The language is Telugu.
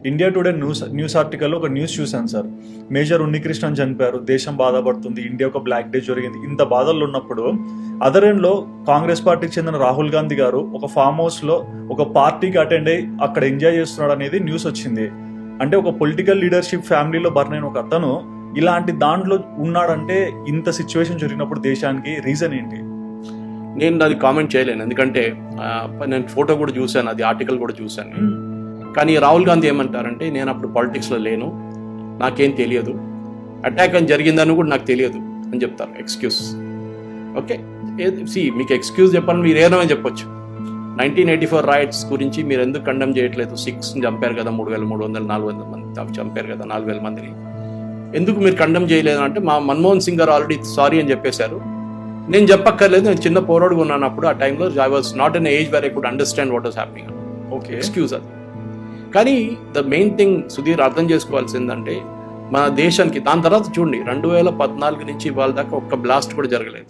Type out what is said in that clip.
ఇండియా టుడే న్యూస్ ఆర్టికల్లో ఒక న్యూస్ చూశాను సార్. మేజర్ ఉన్నికృష్ణన్ చనిపోయారు, దేశం బాధపడుతుంది, ఇండియా ఒక బ్లాక్ డే జరిగింది, ఇంత బాధల్లో ఉన్నప్పుడు అదర్ ఎండ్లో కాంగ్రెస్ పార్టీకి చెందిన రాహుల్ గాంధీ గారు ఒక ఫామ్ హౌస్లో ఒక పార్టీకి అటెండ్ అయ్యి అక్కడ ఎంజాయ్ చేస్తున్నాడు అనేది న్యూస్ వచ్చింది. అంటే ఒక పొలిటికల్ లీడర్షిప్ ఫ్యామిలీలో బర్న్ అయిన ఒక అతను ఇలాంటి దాంట్లో ఉన్నాడంటే ఇంత సిచ్యువేషన్ జరిగినప్పుడు దేశానికి రీజన్ ఏంటి? నేను అది కామెంట్ చేయలేను, ఎందుకంటే నేను ఫోటో కూడా చూశాను, అది ఆర్టికల్ కూడా చూశాను. కానీ రాహుల్ గాంధీ ఏమంటారంటే నేను అప్పుడు పాలిటిక్స్లో లేను, నాకేం తెలియదు, అటాక్ అని జరిగిందని కూడా నాకు తెలియదు అని చెప్తారు. ఎక్స్క్యూజ్. ఓకే, మీకు ఎక్స్క్యూజ్ చెప్పాలని మీరు ఏదైనా చెప్పొచ్చు. 1984 రైట్స్ గురించి మీరు ఎందుకు కండెమ్ చేయట్లేదు? 6 చంపారు కదా, 3,300 400 మంది చంపారు కదా, 4,000 మందిని ఎందుకు మీరు కండెమ్ చేయలేదు అంటే మా మన్మోహన్ సింగ్ గారు ఆల్రెడీ సారీ అని చెప్పేశారు, నేను చెప్పక్కర్లేదు, నేను చిన్న పోరాడుగా ఉన్నాను అప్పుడు, ఆ టైంలో I was not in age where I could understand what was happening. Okay, excuse అది. కానీ ద మెయిన్ థింగ్ సుధీర్ అర్థం చేసుకోవాల్సిందంటే మన దేశానికి దాని తర్వాత చూడండి 2014 నుంచి ఇవాళ దాకా ఒక్క బ్లాస్ట్ కూడా జరగలేదు.